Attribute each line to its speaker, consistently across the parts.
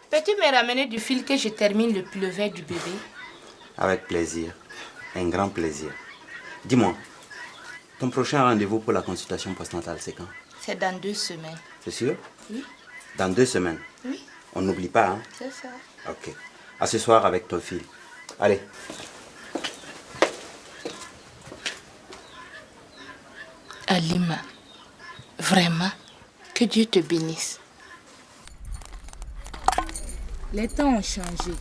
Speaker 1: Peux-tu me ramener du fil que je termine le pullover du bébé?
Speaker 2: Avec plaisir. Un grand plaisir. Dis-moi, ton prochain rendez-vous pour la consultation postnatale, c'est quand?
Speaker 1: C'est dans 2 semaines.
Speaker 2: C'est sûr?
Speaker 1: Oui.
Speaker 2: Dans 2 semaines?
Speaker 1: Oui.
Speaker 2: On n'oublie pas, hein?
Speaker 1: C'est ça.
Speaker 2: Ok. À ce soir avec ton fil. Allez.
Speaker 1: Alima, vraiment, que Dieu te bénisse. Les temps ont changé.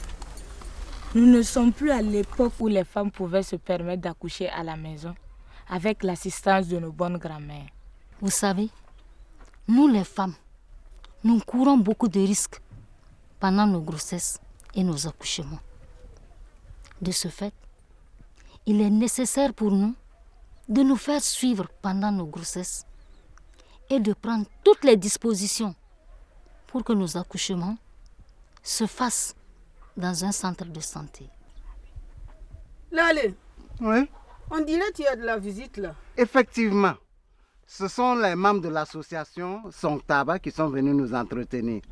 Speaker 1: Nous ne sommes plus à l'époque où les femmes pouvaient se permettre d'accoucher à la maison avec l'assistance de nos bonnes grand-mères.
Speaker 3: Vous savez, nous les femmes, nous courons beaucoup de risques pendant nos grossesses et nos accouchements. De ce fait, il est nécessaire pour nous de nous faire suivre pendant nos grossesses et de prendre toutes les dispositions pour que nos accouchements se fassent dans un centre de santé.
Speaker 4: Lale,
Speaker 5: Oui,
Speaker 4: on dirait qu'il y a de la visite là.
Speaker 5: effectivement. Ce sont les membres de l'association Son Tabac qui sont venus nous entretenir.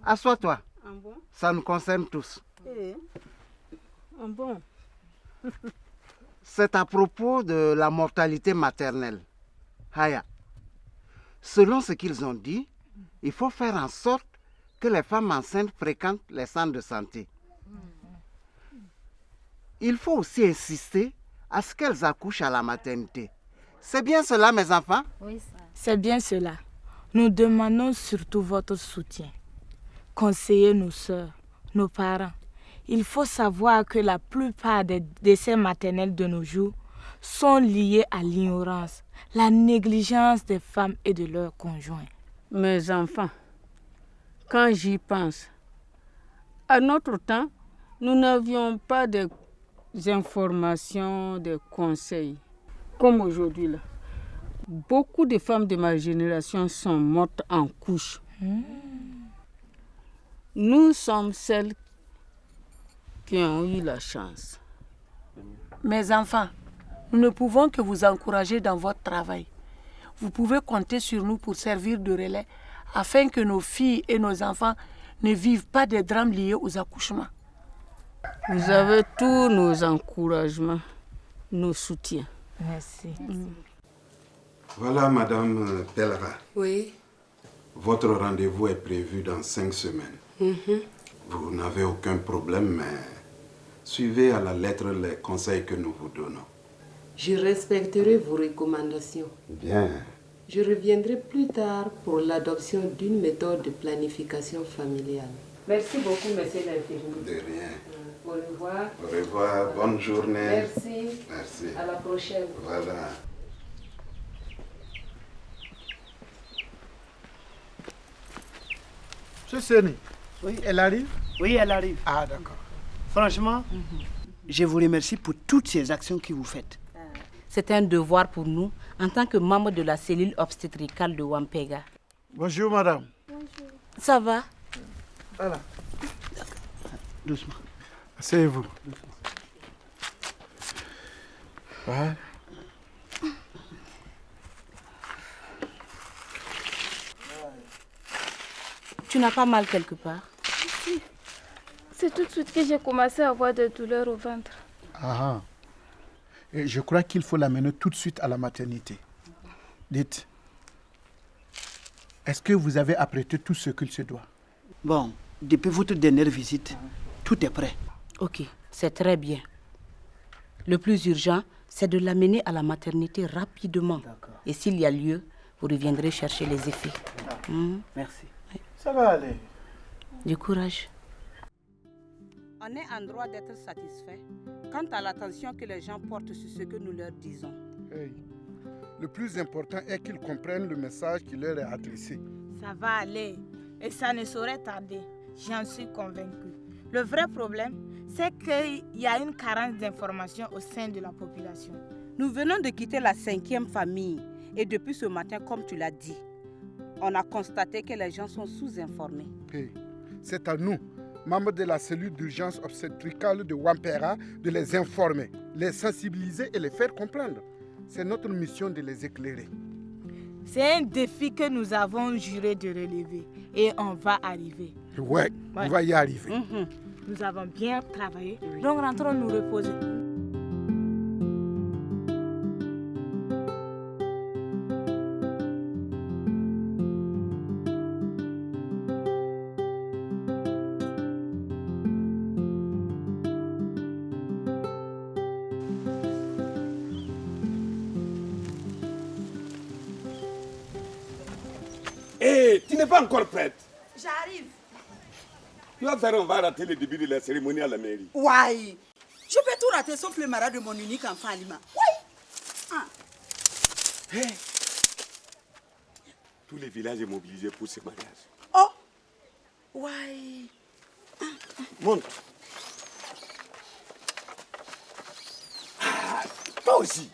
Speaker 5: Assois-toi,
Speaker 4: Ah bon?
Speaker 5: ça nous concerne tous.
Speaker 4: Ah bon?
Speaker 5: C'est à propos de la mortalité maternelle. Haya, selon ce qu'ils ont dit, il faut faire en sorte que les femmes enceintes fréquentent les centres de santé. Il faut aussi insister à ce qu'elles accouchent à la maternité. C'est bien cela, mes enfants?
Speaker 3: Oui, ça.
Speaker 1: C'est bien cela. Nous demandons surtout votre soutien. Conseillez nos sœurs, nos parents. Il faut savoir que la plupart des décès maternels de nos jours sont liés à l'ignorance, la négligence des femmes et de leurs conjoints.
Speaker 4: Mes enfants, quand j'y pense, à notre temps, nous n'avions pas des informations, des conseils. Comme aujourd'hui là. Beaucoup de femmes de ma génération sont mortes en couche. Nous sommes celles qui ont eu la chance.
Speaker 6: Mes enfants, nous ne pouvons que vous encourager dans votre travail. Vous pouvez compter sur nous pour servir de relais afin que nos filles et nos enfants ne vivent pas des drames liés aux accouchements.
Speaker 4: Vous avez tous nos encouragements, nos soutiens.
Speaker 1: Merci.
Speaker 7: Voilà, Madame Pelra.
Speaker 8: Oui.
Speaker 7: Votre rendez-vous est prévu dans 5 semaines. Vous n'avez aucun problème, mais suivez à la lettre les conseils que nous vous donnons.
Speaker 8: Je respecterai vos recommandations.
Speaker 7: Bien.
Speaker 8: Je reviendrai plus tard pour l'adoption d'une méthode de planification familiale. Merci beaucoup, monsieur l'infirmier.
Speaker 7: De rien.
Speaker 8: Au revoir.
Speaker 7: Au revoir. Bonne journée.
Speaker 8: Merci.
Speaker 7: Merci.
Speaker 8: À la prochaine.
Speaker 7: Voilà.
Speaker 9: Monsieur Seni, oui, elle arrive?
Speaker 6: Oui, elle arrive.
Speaker 9: Ah, d'accord.
Speaker 6: Franchement, je vous remercie pour toutes ces actions que vous faites.
Speaker 10: C'est un devoir pour nous en tant que membre de la cellule obstétricale de Wampega.
Speaker 9: Bonjour, madame.
Speaker 11: Bonjour.
Speaker 10: Ça va?
Speaker 9: Voilà.
Speaker 6: Doucement.
Speaker 9: Asseyez-vous. Voilà.
Speaker 10: Tu n'as pas mal quelque part?
Speaker 11: Si. C'est tout de suite que j'ai commencé à avoir des douleurs au ventre.
Speaker 9: Ah. Et je crois qu'il faut l'amener tout de suite à la maternité. Dites, est-ce que vous avez apprêté tout ce qu'il se doit?
Speaker 6: Bon, depuis votre dernière visite, tout est prêt.
Speaker 10: Ok, c'est très bien. Le plus urgent, c'est de l'amener à la maternité rapidement. Et s'il y a lieu, vous reviendrez chercher les effets.
Speaker 6: Merci.
Speaker 10: Oui.
Speaker 9: Ça va aller.
Speaker 10: Du courage.
Speaker 12: On est en droit d'être satisfait quant à l'attention que les gens portent sur ce que nous leur disons.
Speaker 9: Hey. Le plus important est qu'ils comprennent le message qui leur est adressé.
Speaker 1: Ça va aller et ça ne saurait tarder, j'en suis convaincue. Le vrai problème, c'est qu'il y a une carence d'informations au sein de la population.
Speaker 12: Nous venons de quitter la 5e famille et depuis ce matin, comme tu l'as dit, on a constaté que les gens sont sous-informés.
Speaker 9: Hey. C'est à nous, membres de la cellule d'urgence obstétricale de Wampera, de les informer, les sensibiliser et les faire comprendre. C'est notre mission de les éclairer.
Speaker 1: C'est un défi que nous avons juré de relever et on va arriver.
Speaker 9: Ouais, on va y arriver.
Speaker 1: Nous avons bien travaillé, donc rentrons nous reposer.
Speaker 13: Hé, tu n'es pas encore prête.
Speaker 14: J'arrive.
Speaker 13: Tu vas faire, on va rater le début de la cérémonie à la mairie.
Speaker 14: Ouais. Je peux tout rater sauf le mariage de mon unique enfant Alima. Oui. Ah.
Speaker 13: Hé. Tout le village est mobilisé pour ce mariage.
Speaker 14: Oh. Ouais.
Speaker 13: Monte. Ah, toi aussi.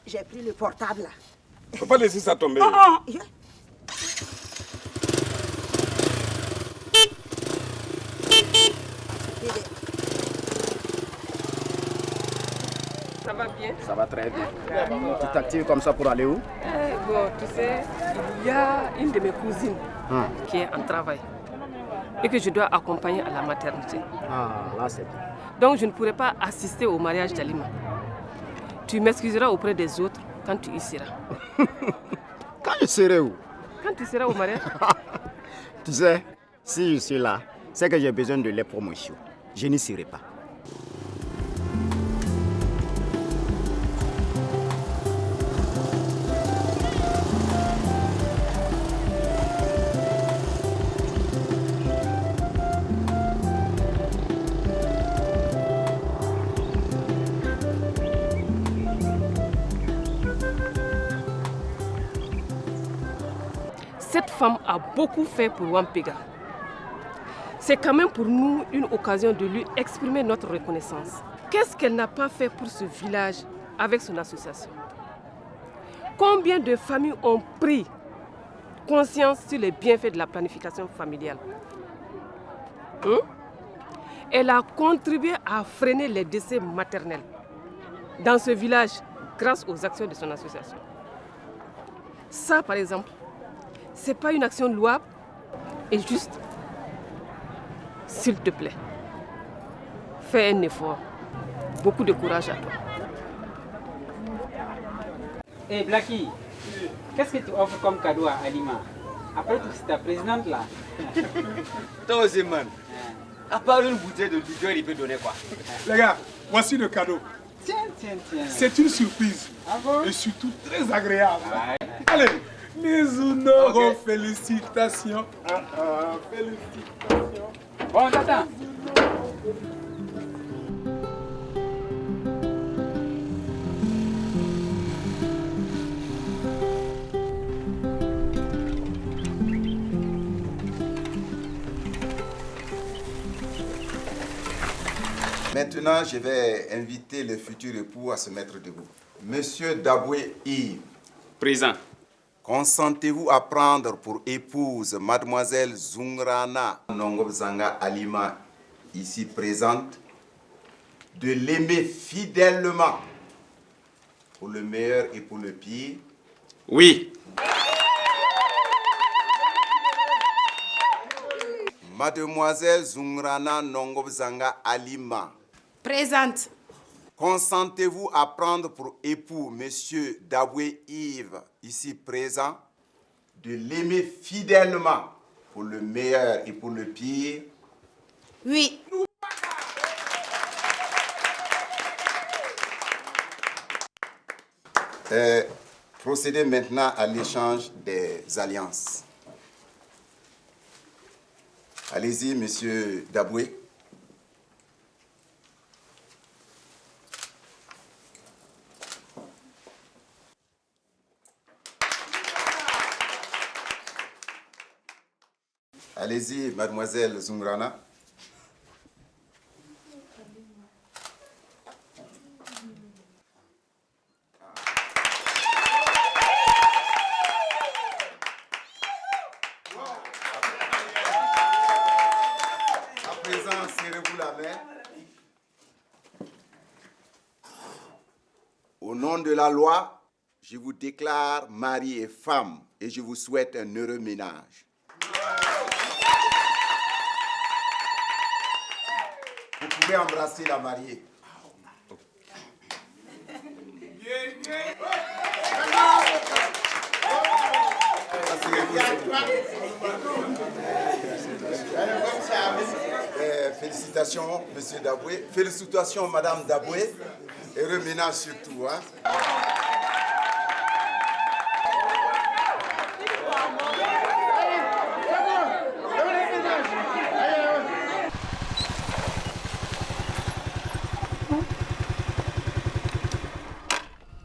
Speaker 14: J'ai pris le portable là.
Speaker 13: Faut pas laisser ça tomber.
Speaker 14: Oh, oh.
Speaker 4: Ça va bien?
Speaker 15: Ça va très bien. Tu t'actives comme ça pour aller où?
Speaker 4: Bon, tu sais, il y a une de mes cousines qui est en travail et que je dois accompagner à la maternité.
Speaker 15: Ah, là c'est bien.
Speaker 4: Donc je ne pourrai pas assister au mariage d'Alima. Tu m'excuseras auprès des autres quand tu y seras.
Speaker 15: Quand je serai où?
Speaker 4: Quand tu seras au mariage?
Speaker 15: Tu sais, si je suis là, c'est que j'ai besoin de lait pour mon chiot. Je n'y serai pas.
Speaker 4: Cette femme a beaucoup fait pour Wampega. C'est quand même pour nous une occasion de lui exprimer notre reconnaissance. Qu'est-ce qu'elle n'a pas fait pour ce village avec son association? Combien de familles ont pris conscience sur les bienfaits de la planification familiale? Elle a contribué à freiner les décès maternels dans ce village grâce aux actions de son association. Ça, par exemple, c'est pas une action louable et juste. S'il te plaît, fais un effort. Beaucoup de courage à toi.
Speaker 16: Hey Blacky, qu'est-ce que tu offres comme cadeau à Alima? Après tout, c'est ta présidente là.
Speaker 17: Toi aussi, man. À part une bouteille de liqueur, il peut donner quoi?
Speaker 9: Les gars, voici le cadeau.
Speaker 16: Tiens.
Speaker 9: C'est une surprise.
Speaker 16: Ah bon?
Speaker 9: Et surtout très agréable. Allez, les honneurs, félicitations. Félicitations.
Speaker 16: Bon, attends.
Speaker 7: Maintenant, je vais inviter le futur époux à se mettre debout. Monsieur Daboué Yves.
Speaker 13: Présent.
Speaker 7: Consentez-vous à prendre pour épouse mademoiselle Zungrana Nongobzanga Alima, ici présente, de l'aimer fidèlement pour le meilleur et pour le pire?
Speaker 13: Oui.
Speaker 7: Mademoiselle Zungrana Nongobzanga Alima.
Speaker 14: Présente.
Speaker 7: Consentez-vous à prendre pour époux Monsieur Daboué Yves, ici présent, de l'aimer fidèlement pour le meilleur et pour le pire?
Speaker 14: Oui.
Speaker 7: Procédez maintenant à l'échange des alliances. Allez-y, Monsieur Daboué. Allez-y, mademoiselle Zungrana. À présent, serrez-vous la main. Au nom de la loi, je vous déclare mari et femme et je vous souhaite un heureux ménage. pouvez embrasser la mariée. Félicitations, monsieur Daboué. Félicitations, madame Daboué. Heureux ménage surtout. Hein?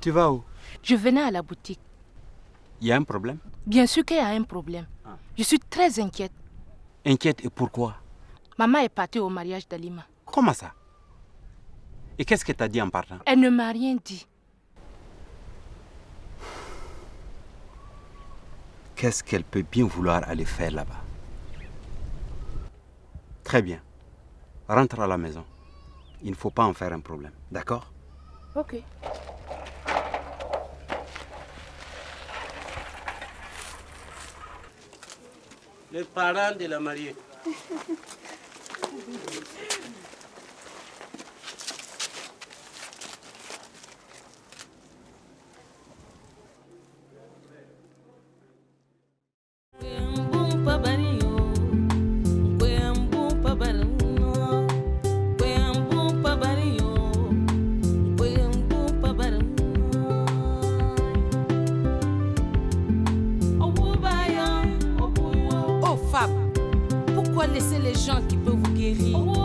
Speaker 2: Tu vas où?
Speaker 1: Je venais à la boutique.
Speaker 2: Il y a un problème?
Speaker 1: Bien sûr qu'il y a un problème. Je suis très inquiète.
Speaker 2: Inquiète et pourquoi?
Speaker 1: Maman est partie au mariage d'Alima.
Speaker 2: Comment ça? Et qu'est-ce qu'elle t'a dit en partant?
Speaker 1: Elle ne m'a rien dit.
Speaker 2: Qu'est-ce qu'elle peut bien vouloir aller faire là-bas? Très bien. Rentre à la maison. Il ne faut pas en faire un problème. D'accord?
Speaker 1: Ok.
Speaker 18: Les parents de la mariée.
Speaker 19: Pourquoi laisser les gens qui peuvent vous guérir?